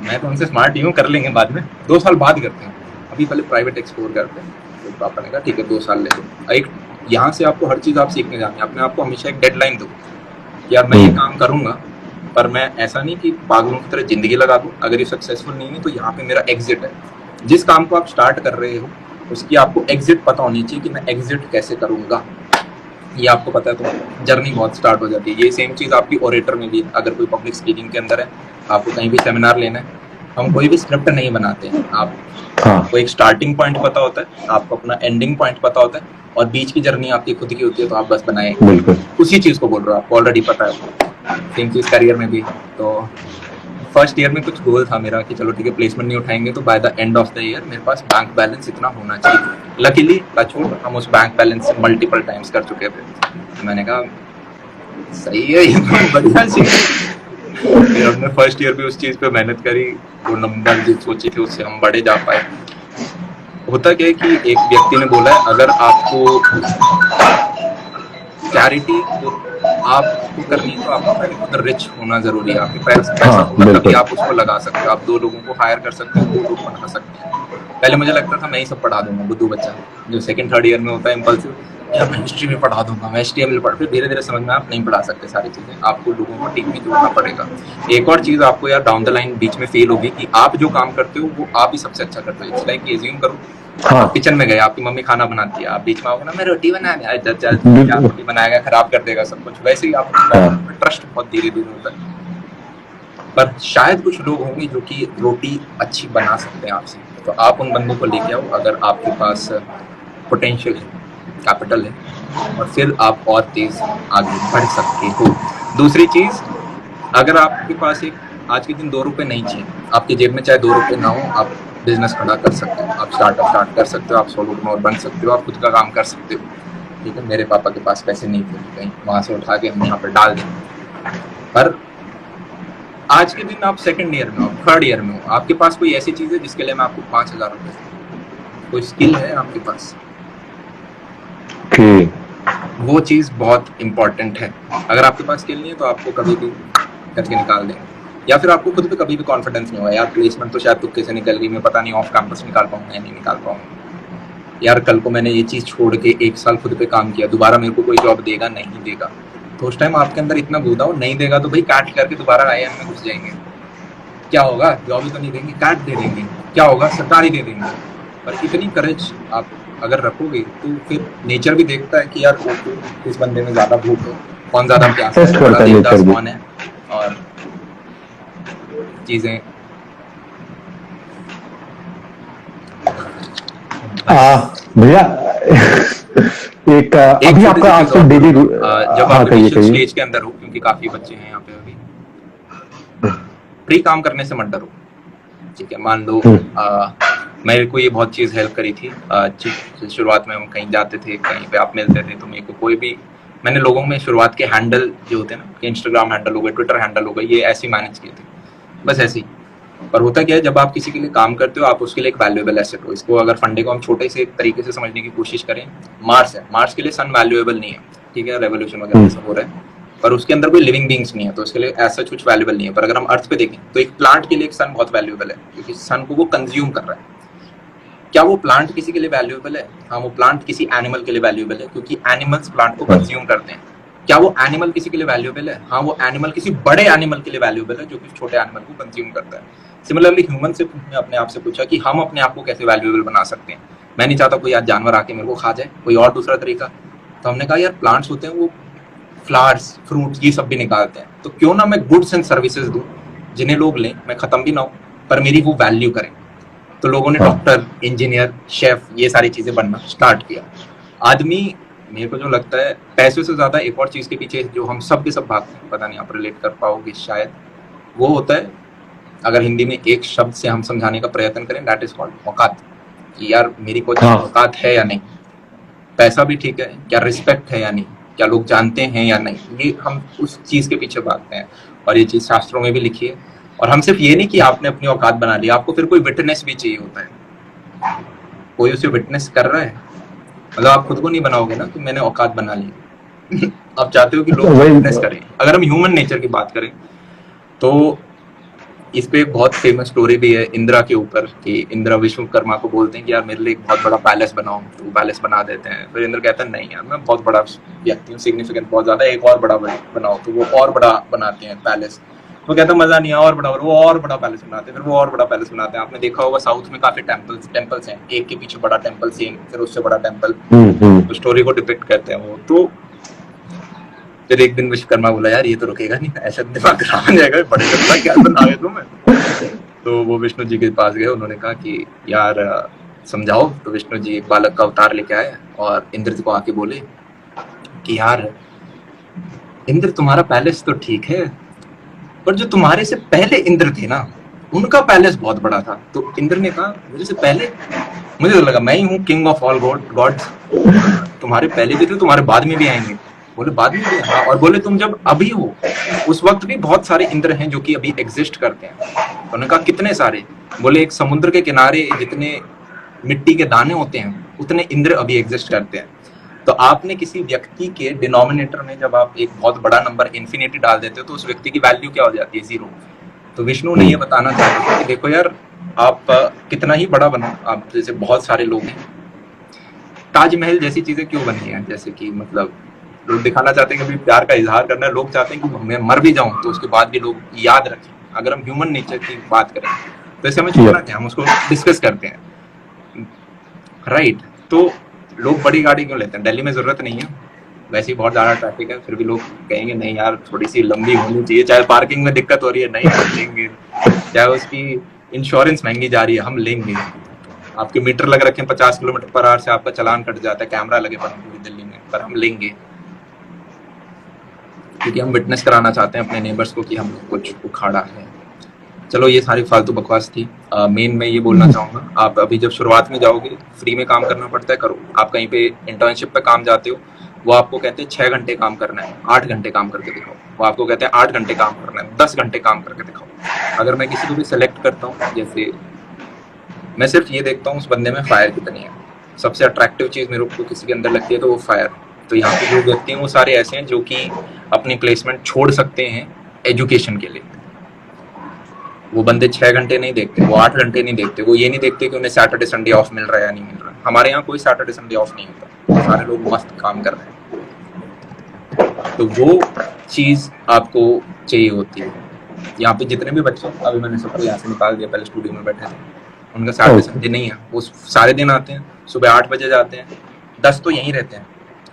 मैं तो उनसे स्मार्ट ही हूँ, कर लेंगे बाद में, 2 साल बाद करते हैं, अभी पहले प्राइवेट एक्सप्लोर करते हैं। तो पापा ने कहा ठीक है 2 साल ले लो। एक यहाँ से आपको हर चीज आप सीखने जाते हैं, अपने आप को हमेशा एक डेडलाइन दो, यार मैं ये काम करूंगा, पर मैं ऐसा नहीं कि पागलों की तरह जिंदगी लगा दूं। अगर ये सक्सेसफुल नहीं है तो यहाँ पे मेरा एग्जिट है। जिस काम को आप स्टार्ट कर रहे हो उसकी आपको एग्जिट पता होनी चाहिए कि मैं एग्जिट कैसे करूंगा। ये आपको पता है तो जर्नी बहुत स्टार्ट हो जाती है। ये सेम चीज आपकी ओरेटर में भी, अगर कोई पब्लिक स्पीकिंग के अंदर है, आपको कहीं भी सेमिनार लेना है, हम कोई भी स्क्रिप्ट नहीं बनाते हैं, आपको एक स्टार्टिंग पॉइंट पता होता है, आपको अपना एंडिंग पॉइंट पता होता है, और बीच की जर्नी आपकी खुद की होती है, तो आप बस बनाए। उसी चीज को बोल रहे हो, आपको ऑलरेडी पता है। सेम चीज करियर में भी। तो फर्स्ट ईयर में कुछ गोल था मेरा कि चलो ठीक है प्लेसमेंट नहीं उठाएंगे तो by the end of the year मेरे पास बैंक बैलेंस इतना होना चाहिए। लकीली टचवुड हम उस बैंक बैलेंस से मल्टीपल टाइम्स कर चुके थे। तो मैंने कहा सही है, ये बढ़िया चीज। फिर हमने फर्स्ट ईयर भी उस चीज पे मेहनत करी, वो नंबर जो सोची थी उससे हम बड़े जा पाए। होता क्या है कि एक व्यक्ति ने बोला है अगर आपको चैरिटी आपको करनी है तो आपको पहले खुद रिच होना जरूरी है। आपके पास पैसा होगा तभी आप उसको लगा सकते हो। आप 2 लोगों को हायर कर सकते हो, 2 लोग पढ़ा सकते हैं। पहले मुझे लगता था मैं ही सब पढ़ा दूंगा, बुद्धू बच्चा जो 2nd-3rd ईयर में होता है इम्पल्सिव, यार मैं हिस्ट्री में पढ़ा दूंगा, मैं HTML पढ़। फिर धीरे धीरे समझ में आप नहीं पढ़ा सकते सारी चीजें, आपको लोगों को टीम में जोड़ना पड़ेगा। एक और चीज आपको यार डाउन द लाइन बीच में फील होगी कि आप जो काम करते हो वो आप ही सबसे अच्छा करते हो। इट्स लाइक एज्यूम करो किचन में गए, आपकी मम्मी खाना बनाती है, आप बीच में आओगे ना मैं रोटी बनाने, रोटी बनाएगा खराब कर देगा सब कुछ। वैसे ही आप ट्रस्ट बहुत धीरे धीरे होता है। पर शायद कुछ लोग होंगे जो कि रोटी अच्छी बना सकते हैं आपसे, तो आप उन बंदों को लेके आओ अगर आपके पास पोटेंशियल है, कैपिटल है, और फिर आप और तेज आगे बढ़ सकते हो। दूसरी चीज, अगर आपके पास एक आज के दिन 2 रुपए नहीं चाहिए, आपकी जेब में चाहे 2 रुपए ना हो, आप बिजनेस खड़ा कर सकते हो, आप स्टार्टअप स्टार्ट कर सकते हो, आप सोलोप्reneur बन सकते हो, आप खुद का काम कर सकते हो। ठीक है, मेरे पापा के पास पैसे नहीं थे, कहीं वहां से उठा के हम यहाँ पर डाल दें। पर आज के दिन आप 2nd ईयर में हो, 3rd ईयर में हो, आपके पास कोई ऐसी चीज है जिसके लिए मैं आपको 5,000 रुपए, कोई स्किल है आपके पास, वो चीज बहुत इंपॉर्टेंट है। अगर आपके पास स्किल नहीं है तो आपको कभी भी करके निकाल दें, या फिर आपको खुद पे कभी भी कॉन्फिडेंस नहीं होगा, यार प्लेसमेंट तो शायद तुक्के से निकल गई, मैं पता नहीं ऑफ कैंपस निकाल पाऊंगा या नहीं निकाल पाऊंगा, यार कल को मैंने ये चीज छोड़ के 1 साल खुद पे काम किया, दोबारा मेरे को कोई जॉब देगा नहीं देगा, तो उस टाइम आपके अंदर इतना गुदा हो, नहीं देगा तो भाई काट करके दोबारा IIM में घुस जाएंगे, क्या होगा, जॉब ही तो नहीं देंगे, काट दे देंगे, क्या होगा, सरकारी दे देंगे। पर इतनी करेज आप अगर रखोगे तो फिर नेचर भी देखता है कि यार किस बंदे में ज्यादा भूख है, कौन ज्यादा प्यास है, कौन है, और चीजें भैया एक अभी आपका आजकल डेली जब आप स्टेज के अंदर हो, क्योंकि काफी बच्चे हैं यहाँ पे अभी, फ्री काम करने से मत डरो। ठीक है, मान लो मेरे को ये बहुत चीज हेल्प करी थी। शुरुआत में हम कहीं जाते थे, कहीं पे आप मिलते थे, तो मेरे को कोई भी, मैंने लोगों में शुरुआत के हैंडल जो होते हैं ना, इंस्टाग्राम हैंडल हो गए, ट्विटर हैंडल हो गए, ये ऐसे मैनेज किए थे, बस ऐसे ही। पर होता क्या है, जब आप किसी के लिए काम करते हो, आप उसके लिए एक वैल्यूएबल एसेट हो। इसको अगर फंडे को हम छोटे से तरीके से समझने की कोशिश करें, मार्स है, मार्स के लिए सन वैल्यूएबल नहीं है। ठीक है, रेवोल्यूशन वगैरह सब हो रहा है, पर उसके अंदर कोई लिविंग बींग्स नहीं है, तो उसके लिए ऐसा कुछ वैल्यूबल नहीं है। पर अगर हम अर्थ पे देखें तो एक प्लांट के लिए एक सन बहुत वैल्यूबल है, क्योंकि सन को वो कंज्यूम कर रहा है। क्या वो प्लांट किसी के लिए वैल्यूएबल है? हाँ, वो प्लांट किसी एनिमल के लिए वैल्यूएबल है, क्योंकि एनिमल्स प्लांट को कंज्यूम करते हैं। क्या वो एनिमल किसी के लिए वैल्यूएबल है? हाँ, वो एनिमल किसी बड़े एनिमल के लिए वैल्यूएबल है, जो कि छोटे एनिमल को कंज्यूम करता है। सिमिलरली ह्यूमन से मैं अपने आप से पूछा कि हम अपने आप को कैसे वैल्यूएबल बना सकते हैं। मैं नहीं चाहता कोई आज जानवर आके मेरे को खा जाए, कोई और दूसरा तरीका। तो हमने कहा यार प्लांट्स होते हैं वो फ्लावर्स, फ्रूट्स, ये सब भी निकालते हैं, तो क्यों ना मैं गुड्स एंड सर्विसेज दूं जिन्हें लोग लें, मैं खत्म भी ना हो पर मेरी वो वैल्यू करें। तो लोगों ने डॉक्टर, इंजीनियर, शेफ, ये सारी चीजें बनना स्टार्ट किया। आदमी, मेरे को जो लगता है, पैसों से ज्यादा एक और चीज के पीछे जो हम सब के सब भागते हैं, पता नहीं आप रिलेट कर पाओगे शायद, वो होता है, अगर हिंदी में एक शब्द से हम समझाने का प्रयत्न करें, दैट इज कॉल्ड औकात। कि यार मेरी कुछ औकात है या नहीं, पैसा भी ठीक है, क्या रिस्पेक्ट है या नहीं, क्या लोग जानते हैं या नहीं, ये हम उस चीज के पीछे भागते हैं। और ये चीज शास्त्रों में भी लिखी है। और हम सिर्फ ये नहीं कि आपने अपनी औकात बना ली, आपको फिर कोई विटनेस भी चाहिए होता है, कोई उसे विटनेस कर रहा है। मतलब आप खुद को नहीं बनाओगे ना कि मैंने औकात बना ली आप चाहते हो कि लोग विटनेस करें। अगर हम ह्यूमन नेचर की बात करें तो इस पे एक बहुत फेमस स्टोरी भी है इंदिरा के ऊपर, कि इंदिरा विश्वकर्मा को बोलते हैं कि यार मेरे लिए एक बहुत बड़ा पैलेस बनाओ, तो वो पैलेस बना देते हैं। फिर इंद्र कहता है नहीं यार मैं बहुत बड़ा व्यक्ति हूँ, सिग्निफिकेंट बहुत ज्यादा, एक और बड़ा बनाओ। तो वो और बड़ा बनाते हैं पैलेस। वो कहता है मजा नहीं है, और बड़ा, वो और बड़ा पैलेस बनाते हैं, फिर वो और बड़ा पैलेस बनाते हैं। आपने देखा होगा साउथ में काफी टेम्पल्स हैं, एक के पीछे बड़ा टेम्पल, सेम फिर उससे बड़ा टेम्पल, तो स्टोरी को डिपिक्ट करते हैं वो। तो फिर एक दिन विश्वकर्मा बोला यार ये तो रुकेगा नहीं, ऐसा दिमाग खराब हो जाएगा, बड़े करना क्या बना गए तुम्हें। तो वो विष्णु जी के पास गए, उन्होंने कहा कि यार समझाओ। तो विष्णु जी एक बालक का अवतार लेके आए और इंद्र जी को आके बोले कि यार इंद्र तुम्हारा पैलेस तो ठीक है, पर जो तुम्हारे से पहले इंद्र थे ना उनका पैलेस बहुत बड़ा था। तो इंद्र ने कहा मुझे से पहले, मुझे तो लगा मैं ही हूँ किंग ऑफ ऑल गॉड्स, तुम्हारे पहले भी थे, तुम्हारे बाद में भी आएंगे। बोले बाद में भी? हाँ। और बोले तुम जब अभी हो उस वक्त भी बहुत सारे इंद्र हैं जो कि अभी एग्जिस्ट करते हैं। तो उन्होंने कहा कितने सारे? बोले एक समुद्र के किनारे जितने मिट्टी के दाने होते हैं उतने इंद्र अभी एग्जिस्ट करते हैं। तो आपने किसी व्यक्ति के डिनोमिनेटर में जब आप एक बहुत बड़ा नंबर इन्फिनिटी डाल देते हो तो उस व्यक्ति की वैल्यू क्या हो जाती है? 0। तो विष्णु ने ये बताना चाहते थे कि देखो यार आप कितना ही बड़ा बनो, आप जैसे बहुत सारे लोग हैं, ताजमहल जैसी चीजें क्यों बनी है, जैसे कि मतलब लोग दिखाना चाहते हैं कि प्यार का इजहार करना है, लोग चाहते हैं कि मैं मर भी जाऊं तो उसके बाद भी लोग याद रखें। अगर हम ह्यूमन नेचर की बात करें तो इसे हमें छोड़ना क्या, हम उसको डिस्कस करते हैं, राइट। तो लोग बड़ी गाड़ी क्यों लेते हैं? दिल्ली में जरूरत नहीं है, वैसे ही बहुत ज्यादा ट्रैफिक है, फिर भी लोग कहेंगे नहीं यार थोड़ी सी लंबी होनी चाहिए, चाहे पार्किंग में दिक्कत हो रही है, नहीं हम लेंगे, चाहे उसकी इंश्योरेंस महंगी जा रही है, हम लेंगे। आपके मीटर लग रखे हैं 50 किलोमीटर/आवर से आपका चालान कट जाता है, कैमरा लगे पड़े पूरी दिल्ली में, पर हम लेंगे क्योंकि हम विटनेस कराना चाहते हैं अपने नेबर्स को कि हम कुछ उखाड़ा है। चलो ये सारी फालतू बकवास थी। मेन मैं ये बोलना चाहूंगा, आप अभी जब शुरुआत में जाओगे फ्री में काम करना पड़ता है, करो। आप कहीं पे इंटर्नशिप पे काम जाते हो, वो आपको कहते हैं 6 घंटे काम करना है, 8 घंटे काम करके दिखाओ। वो आपको कहते हैं 8 घंटे काम करना है, 10 घंटे काम करके दिखाओ। अगर मैं किसी को भी सिलेक्ट करता हूँ, जैसे मैं सिर्फ ये देखता हूँ उस बंदे में फायर कितनी है। सबसे अट्रैक्टिव चीज मेरे को किसी के अंदर लगती है तो वो फायर। तो यहाँ पे जो व्यक्ति हैं वो सारे ऐसे हैं जो कि अपनी प्लेसमेंट छोड़ सकते हैं एजुकेशन के लिए। वो बंदे 6 घंटे नहीं देखते, वो 8 घंटे नहीं देखते, वो ये नहीं देखते कि उन्हें सैटरडे संडे ऑफ मिल रहा है या नहीं मिल रहा है। हमारे यहाँ कोई सैटरडे संडे ऑफ नहीं होता, सारे लोग मस्त काम कर रहे हैं। तो वो चीज आपको चाहिए होती है। यहाँ पे जितने भी बच्चे, अभी मैंने सबको यहाँ से निकाल दिया, पहले स्टूडियो में बैठे थे, उनका सैटरडे संडे नहीं है, वो सारे दिन आते हैं, सुबह 8 बजे जाते हैं, 10 तो यहीं रहते हैं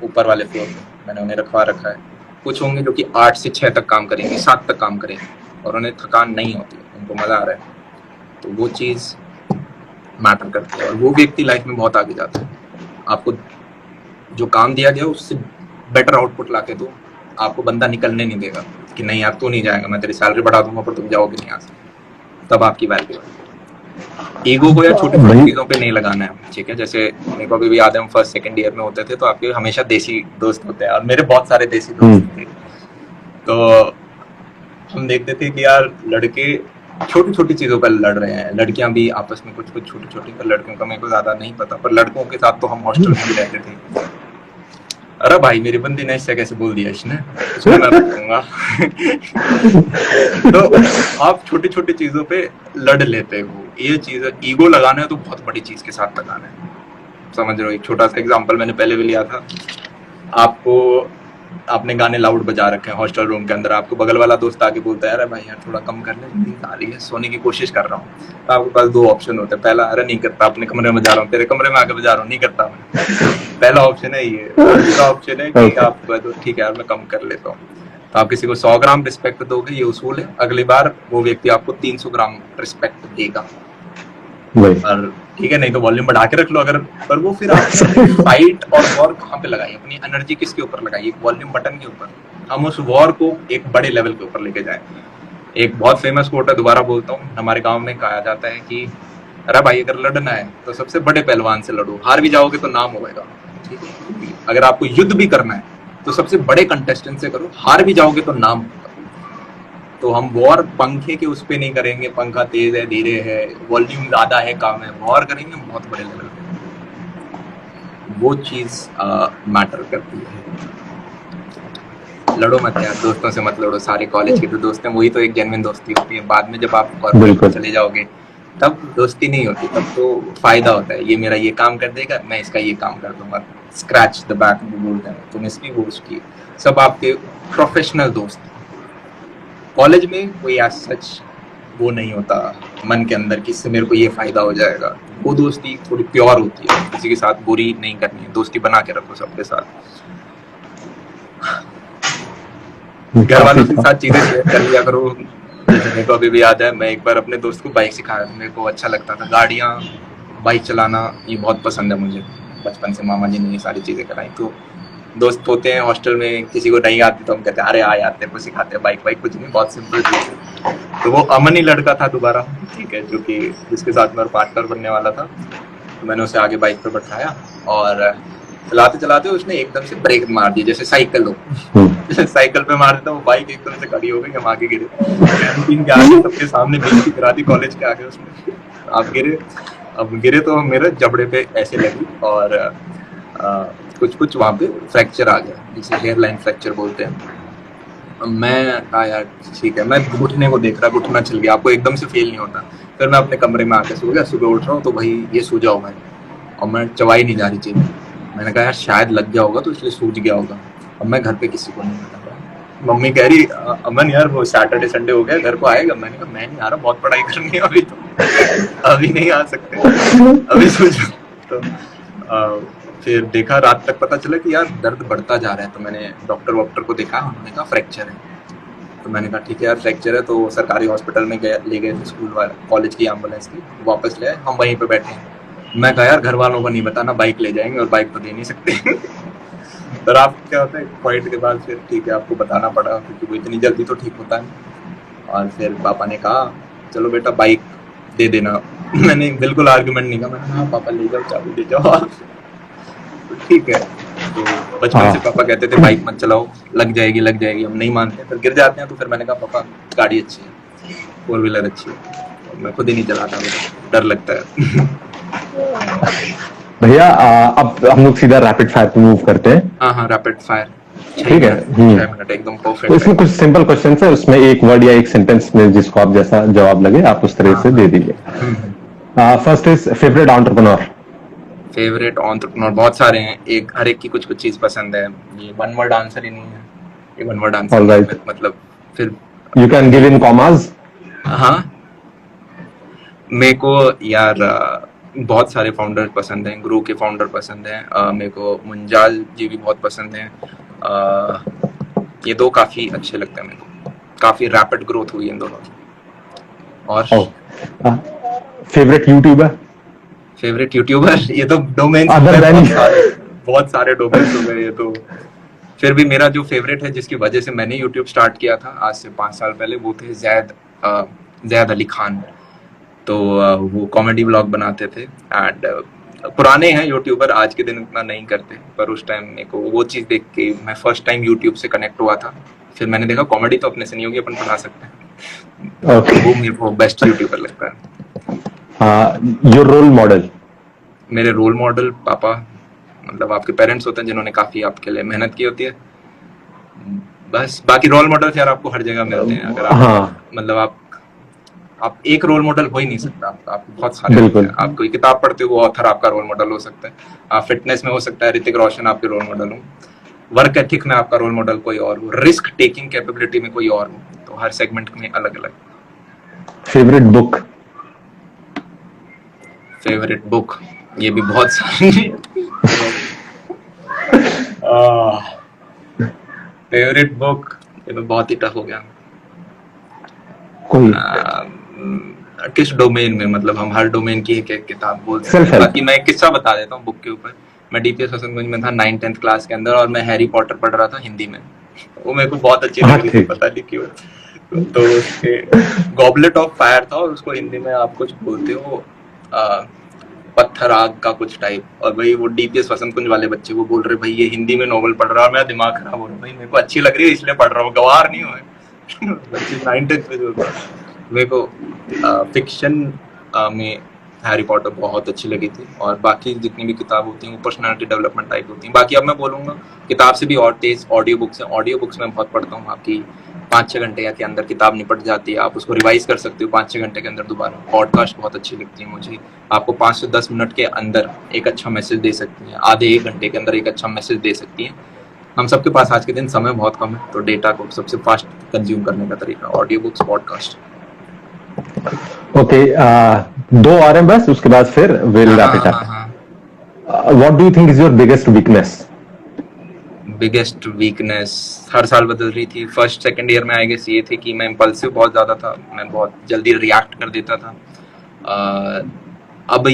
ऊपर वाले फ्लोर में, मैंने उन्हें रखवा रखा है। कुछ होंगे जो कि 8 से 6 तक काम करेंगे, 7 तक काम करेंगे और उन्हें थकान नहीं होती, उनको मजा आ रहा है। तो वो चीज मैटर करती है और वो व्यक्ति लाइफ में बहुत आगे जाता है। आपको जो काम दिया गया उससे बेटर आउटपुट ला के दो, आपको बंदा निकलने नहीं देगा कि नहीं यार तू नहीं जाएगा, मैं तेरी सैलरी बढ़ा दूंगा पर तुम जाओगे नहीं यहाँ से, तब आपकी वैल्यू है। ईगो को या छोटी छोटी चीजों पे नहीं लगाना है, ठीक है। जैसे मेरे को अभी भी याद है, हम फर्स्ट सेकंड ईयर में होते थे तो आपके हमेशा देसी दोस्त होते हैं और मेरे बहुत सारे देसी दोस्त थे। तो हम देखते थे कि यार लड़के छोटी छोटी चीजों पर लड़ रहे हैं, लड़कियां भी आपस में कुछ कुछ छोटी छोटी, पर लड़कियों का मेरे को ज्यादा नहीं पता, पर लड़कों के साथ तो हम हॉस्टल में भी रहते थे। अरे भाई मेरी बंदी ने इससे कैसे बोल दिया इसने, इसको मैं रखूंगा। तो आप छोटी छोटी चीजों पे लड़ लेते हो, ये चीज ईगो लगाना है तो बहुत बड़ी चीज के साथ लगाना है, समझ रहे हो। एक छोटा सा एग्जांपल मैंने पहले भी लिया था, आपको आपने गाने लाउड बजा रखे हैं हॉस्टल रूम के अंदर, आपको बगल वाला दोस्त आके बोलता है अरे भाई यार थोड़ा कम कर ले, नींद आ रही है, सोने की कोशिश कर रहा हूँ। तो आपके पास दो ऑप्शन होते हैं, पहला अरे नहीं करता, अपने कमरे में बजा रहा हूँ, तेरे कमरे में आके बजा रहा हूँ, नहीं करता मैं। पहला ऑप्शन है ये। दूसरा ऑप्शन है कि आप तो ठीक है यार मैं कम कर लेता हूँ। तो आप किसी को 100 ग्राम रिस्पेक्ट दोगे, ये उसूल है, अगली बार वो व्यक्ति आपको 300 ग्राम रिस्पेक्ट देगा। और ठीक है, नहीं तो वॉल्यूम बढ़ा के रख लो अगर, पर वो फिर आप फाइट और वॉर कहाँ पे लगाइए, अपनी एनर्जी किसके ऊपर लगाइए, वॉल्यूम बटन के ऊपर। हम उस वॉर को एक बड़े लेवल के ऊपर लेके जाएं। एक बहुत फेमस कोट है, दोबारा बोलता हूँ, हमारे गांव में कहा जाता है कि अरे भाई अगर लड़ना है तो सबसे बड़े पहलवान से लड़ो, हार भी जाओगे तो नाम होगा, ठीक है। अगर आपको युद्ध भी करना है तो सबसे बड़े कंटेस्टेंट से करो, हार भी जाओगे तो नाम होगा। तो हम वॉर पंखे के उस पे नहीं करेंगे, पंखा तेज है धीरे है, वॉल्यूम ज्यादा है कम है, वॉर करेंगे बहुत बड़े लेवल पे, वो चीज मैटर करती है। लड़ो मत यार, दोस्तों से मत लड़ो, सारे कॉलेज के तो दोस्त हैं, वही तो एक जेन्युइन दोस्ती होती है। बाद में जब आप कॉर्पोरेट में चले जाओगे तब दोस्ती नहीं होती, तब तो फायदा होता है, ये मेरा ये काम कर देगा, मैं इसका ये काम कर दूंगा, स्क्रैच द बैक बोलते हैं, तुम इसकी वो उसकी, सब आपके प्रोफेशनल दोस्त। कॉलेज में कोई आज सच वो नहीं होता मन के अंदर कि इससे मेरे को ये फायदा हो जाएगा, वो दोस्ती थोड़ी प्योर होती है, किसी के साथ बुरी नहीं करनी है, दोस्ती बना के रखो सबके साथ। घर वालों के साथ चीजें शेयर कर लिया करो। जैसे मेरे को अभी भी याद है, मैं एक बार अपने दोस्त को बाइक सिखाया था, मेरे को अच्छा लगता था गाड़ियाँ, बाइक चलाना ये बहुत पसंद है मुझे, बचपन से मामा जी ने ये सारी चीजें कराई। तो दोस्त होते हैं हॉस्टल में, किसी को नहीं आती तो हम कहते हैं अरे आ यार तेरे को सिखाते हैं बाइक वाइक, कुछ नहीं, बहुत सिंपल चीज है। तो वो अमन ही लड़का था दोबारा, ठीक है, जो कि जिसके साथ मेरा पार्टनर बनने वाला था। तो मैंने उसे आगे बाइक पे बैठाया और चलाते चलाते उसने एकदम से ब्रेक मार दिया, जैसे साइकिल हो, जैसे साइकिल पे मार देता वो बाइक एकदम से खड़ी हो गई, हम आगे गिरे, कैंटीन के आगे सबके सामने बेइज्जती करा दी कॉलेज के आगे उसने। आप गिरे, अब गिरे तो मेरे जबड़े पे ऐसे लगी और कुछ वहाँ पे फ्रैक्चर आ गया, जिसे हेयर लाइन फ्रैक्चर बोलते हैं। मैं कहा यार ठीक है, मैं घुटने को देख रहा, घुटना चल गया, आपको एकदम से फील नहीं होता। फिर मैं अपने कमरे में आके सो गया, सुबह उठ रहा हूँ तो भाई ये सूजा हुआ है और मैं चबाई नहीं जा रही चीज। मैंने कहा यार शायद लग गया होगा तो इसलिए सूज गया होगा। अब मैं घर पे किसी को नहीं बता रहा। मम्मी कह रही अमन यार वो सैटरडे संडे हो गया, घर को आएगा? मैंने कहा मैं नहीं आ रहा, बहुत पढ़ाई करनी है अभी, तो अभी नहीं आ सकते, अभी सूझ। तो फिर देखा, रात तक पता चला कि यार दर्द बढ़ता जा रहा है। तो मैंने डॉक्टर को देखा, उन्होंने कहा फ्रैक्चर है। तो मैंने कहा ठीक है यार फ्रैक्चर है, तो सरकारी हॉस्पिटल में ले गए स्कूल वाले, कॉलेज की एम्बुलेंस की, वापस ले आए, हम वहीं पे बैठे हैं। मैं कहा यार घर वालों को नहीं बताना, बाइक ले जाएंगे और बाइक तो दे नहीं सकते। पर आप क्या होता है फाइट के बाद फिर ठीक है आपको बताना पड़ा, क्योंकि वो इतनी जल्दी तो ठीक होता नहीं। और फिर पापा ने कहा चलो बेटा बाइक दे देना। मैंने बिल्कुल आर्गुमेंट नहीं कहा, मैंने कहा पापा ले जाओ, चाबी ले जाओ। ठीक है। तो बचपन से पापा कहते थे बाइक मत चलाओ, लग जाएगी, हम नहीं मानते, फिर गिर जाते हैं। तो फिर मैंने कहा पापा गाड़ी अच्छी है, 4 व्हीलर अच्छी है, तो मैं खुद ही नहीं चलाता, डर लगता है। भैया अब हम लोग सीधा रैपिड फायर पे मूव करते हैं। हाँ रैपिड फायर, ठीक है। 6 मिनट एकदम परफेक्ट। तो इसमें कुछ सिंपल क्वेश्चन है, उसमें एक वर्ड या एक सेंटेंस में जिसको आप जैसा जवाब लगे आप उस तरह से दे दीजिए। First is favourite entrepreneur. Favourite entrepreneur बहुत सारे हैं, एक हर एक की कुछ चीज पसंद है, ये वन वर्ड आंसर ही नहीं है, ये वन वर्ड आंसर right. मतलब फिर you can give in commas. हाँ मेरे को यार बहुत सारे फाउंडर पसंद हैं, ग्रो के फाउंडर पसंद हैं, मेरे को मुंजाल जी भी बहुत पसंद हैं, ये दो काफी अच्छे लगते हैं मेरे को, काफी रैपिड ग्रोथ हुई इन दोनों की। और फेवरेट यूट्यूबर। फेवरेट यूट्यूबर, ये तो डोमेन बहुत सारे डोमेन्स हो गए ये तो। फिर भी मेरा जो फेवरेट है, जिसकी वजह से मैंने यूट्यूब स्टार्ट किया था आज से 5 साल पहले, वो थे जैद अली खान। तो वो कॉमेडी ब्लॉग बनाते थे एंड पुराने हैं यूट्यूबर, आज के दिन उतना नहीं करते, पर उस टाइम मेरे को वो चीज़ देख के मैं फर्स्ट टाइम यूट्यूब से कनेक्ट हुआ था। फिर मैंने देखा कॉमेडी तो अपने से नहीं होगी, अपन बना सकते हैं। वो मेरे को बेस्ट यूट्यूबर लगता है। Your role model. मेरे रोल मॉडल पापा, मतलब आपके पेरेंट्स होते हैं जिन्होंने काफी आपके लिए मेहनत की होती है। बस बाकी रोल मॉडल्स यार आपको हर जगह मिलते हैं। अगर आप हाँ मतलब आप एक रोल मॉडल हो ही नहीं सकता, आप बहुत सारे बिल्कुल। होते हैं। आप कोई किताब पढ़ते हो वो ऑथर आपका रोल मॉडल हो सकता है। आप फिटनेस में हो सकता है ऋतिक रोशन आपके रोल मॉडल हो, वर्क एथिक में आपका रोल मॉडल कोई और हो, रिस्क टेकिंग कैपेबिलिटी में कोई और हो, तो हर सेगमेंट में अलग अलग। Favourite book? फेवरेट बुक ये भी बहुत सारी। फेवरेट बुक ये तो बहुत ही टफ हो गया। कोई किस डोमेन में, मतलब हम हर डोमेन की एक एक किताब बोल सकते Self हैं। help. बाकी मैं एक किस्सा बता देता हूँ बुक के ऊपर। मैं डीपीएस हसनगंज में था 9th-10th क्लास के अंदर, और मैं हैरी पॉटर पढ़ रहा था हिंदी में। वो मेरे को बहुत अच्छी लग रही थी, ठीक। पता नहीं क्यों। तो उसके गॉबलेट ऑफ फायर था, और उसको हिंदी में आप कुछ बोलते हो पत्थर आग का कुछ टाइप। और भाई वो डीपीएस वसंत कुंज वाले बच्चे वो बोल रहे भाई ये हिंदी में नॉवल पढ़ रहा है, मेरा दिमाग खराब हो रहा है। भाई मेरे को अच्छी लग रही है इसलिए पढ़ रहा हूँ, गवार नहीं हुए। बच्चे 9th में जो था। मेरे को फिक्शन में हैरी पॉटर बहुत अच्छी लगी थी, और बाकी जितनी भी किताब होती हैं वो पर्सनालिटी डेवलपमेंट टाइप होती हैं। बाकी अब मैं बोलूँगा किताब से भी और तेज ऑडियो बुक्स हैं। ऑडियो बुक्स में बहुत पढ़ता हूँ, आपकी 5-6 घंटे के अंदर किताब निपट जाती है, आप उसको रिवाइज कर सकते हो 5-6 घंटे के अंदर दोबारा। पॉडकास्ट बहुत अच्छी लगती है मुझे, आपको 5 से 10 मिनट के अंदर एक अच्छा मैसेज दे सकती हैं, आधे 1 घंटे के अंदर एक अच्छा मैसेज दे सकती हैं। हम सबके पास आज के दिन समय बहुत कम है, तो डेटा को सबसे फास्ट कंज्यूम करने का तरीका ऑडियो बुक्स, पॉडकास्ट। ओके, 2 और हैं बस, उसके बाद फिर will wrap it up. What do you think is your biggest weakness? Biggest weakness हर साल बदल रही थी। फर्स्ट सेकंड ईयर में आई गेस ये थी कि मैं इम्पल्सिव बहुत ज़्यादा था, मैं बहुत जल्दी रिएक्ट कर देता था। अब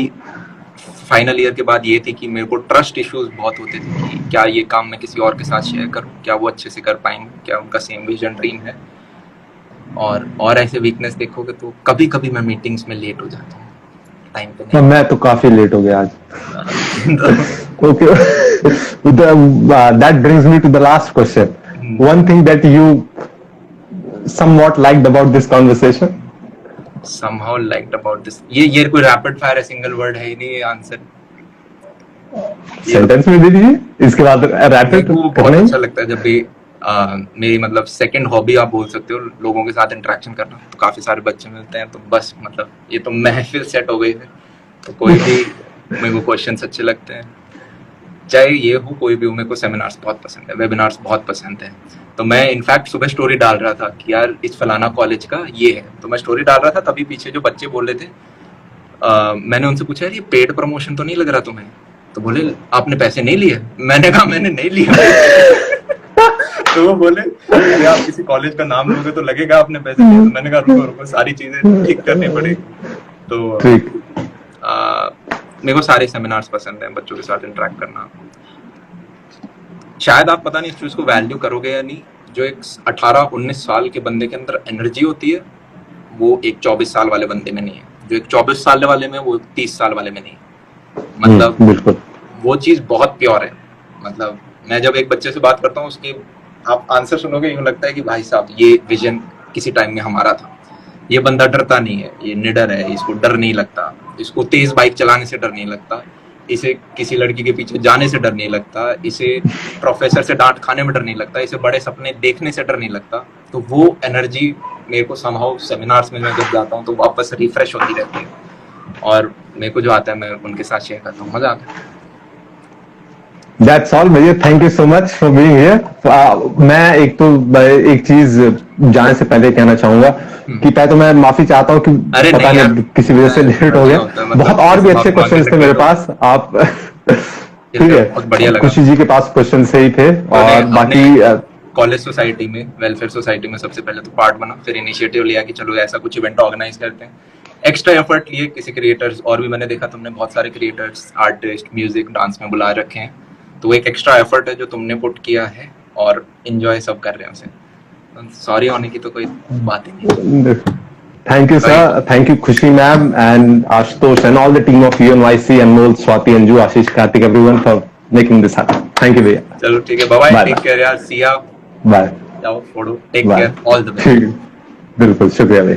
फाइनल ईयर के बाद ये थी कि मेरे को ट्रस्ट इश्यूज बहुत होते थे कि क्या ये काम मैं किसी और के साथ शेयर करूं, क्या वो अच्छे से कर पाएंगे, क्या उनका सेम विजन ड्रीम है। और ऐसे वीकनेस देखोगे तो कभी कभी मैं मीटिंग्स में लेट हो जाता हूँ, टाइम पे नहीं। मैं तो काफी लेट हो गया आज। Okay. That brings me to the last question. One thing that you somewhat liked about this conversation? Somehow liked about this. ये कोई रैपिड फायर है, सिंगल वर्ड है ही नहीं ये आंसर। सेंटेंस में दे दीजिए, इसके बाद रैपिड। बहुत अच्छा लगता है जब भी मेरी मतलब सेकंड हॉबी आप बोल सकते हो लोगों के साथ इंटरेक्शन करना। तो काफी सारे बच्चे मिलते हैं, तो बस मतलब ये तो महफिल सेट हो गई है। तो कोई भी मेरे को क्वेश्चंस अच्छे लगते हैं, चाहे ये हो कोई भी हो। मेरे को सेमिनार्स बहुत पसंद है, वेबिनार्स बहुत पसंद है। तो मैं इनफैक्ट सुबह स्टोरी डाल रहा था कि यार इस फलाना कॉलेज का ये है, तो मैं स्टोरी डाल रहा था, तभी पीछे जो बच्चे बोल रहे थे मैंने उनसे पूछा यार ये पेड प्रमोशन तो नहीं लग रहा तुम्हें? तो बोले आपने पैसे नहीं लिए? मैंने कहा मैंने नहीं लिया। तो वो बोले अरे आप किसी कॉलेज का नाम लोगे तो लगेगा आपने पैसे लिए। तो मैंने कहा रुको रुको सारी चीजें ठीक करनी पड़ेगी। तो मेरे को सारे सेमिनार्स पसंद हैं, बच्चों के साथ इंटरेक्ट करना। शायद आप पता नहीं इस चीज को वैल्यू करोगे या नहीं, जो एक 18-19 साल के बंदे के अंदर एनर्जी होती है वो एक 24 साल वाले बंदे में नहीं है, जो एक 24 साल वाले में वो 30 साल वाले में नहीं है। मतलब बिल्कुल वो चीज बहुत प्योर है। मतलब मैं जब एक बच्चे से बात करता हूँ उसकी आप आंसर सुनोगे यूं लगता है कि भाई साहब ये विजन किसी टाइम में हमारा था। ये बंदा डरता नहीं है, ये निडर है, इसको डर नहीं लगता, इसको तेज बाइक चलाने से डर नहीं लगता, इसे किसी लड़की के पीछे जाने से डर नहीं लगता, इसे प्रोफेसर से डांट खाने में डर नहीं लगता, इसे बड़े सपने देखने से डर नहीं लगता। तो वो एनर्जी मेरे को समहाउ सेमिनार्स में मैं जब जाता हूँ तो वापस रिफ्रेश होती रहती है, और मेरे को जो आता है मैं उनके साथ शेयर करता हूँ, मजा आता है। That's all भैया, thank you so much for being here. मैं एक चीज जाने से पहले कहना चाहूंगा कि पहले तो मैं माफी चाहता हूँ कि पता नहीं किसी वजह से लेट हो गया। बहुत और भी अच्छे क्वेश्चंस थे मेरे पास, आप ठीक है, खुशी जी के पास क्वेश्चन से ही थे। और बाकी कॉलेज सोसाइटी में, वेलफेयर सोसाइटी में सबसे पहले तो पार्ट बना, फिर इनिशिएटिव लिया कि चलो ऐसा कुछ इवेंट ऑर्गेनाइज करते हैं। एक्स्ट्रा एफर्ट लिए किसी क्रिएटर्स, और भी मैंने देखा तुमने बहुत सारे क्रिएटर्स, आर्टिस्ट, म्यूजिक, डांस में बुला रखे हैं, तो एक एक्स्ट्रा एफर्ट है जो तुमने पुट किया है, और एंजॉय सब कर रहे हैं उसे। सॉरी होने की तो कोई बात ही नहीं। Thank you sir, thank you Khushi ma'am and Ashutosh and all the team of UNYC, Anmol, Swati, Anju, Ashish, Kartik, everyone for making this happen. Thank you भैया। चलो ठीक है, बाय बाय, टेक केयर यार, सी या, बाय, जाओ फोड़ो, take care, all the best. बिल्कुल, शुक्रिया भैया।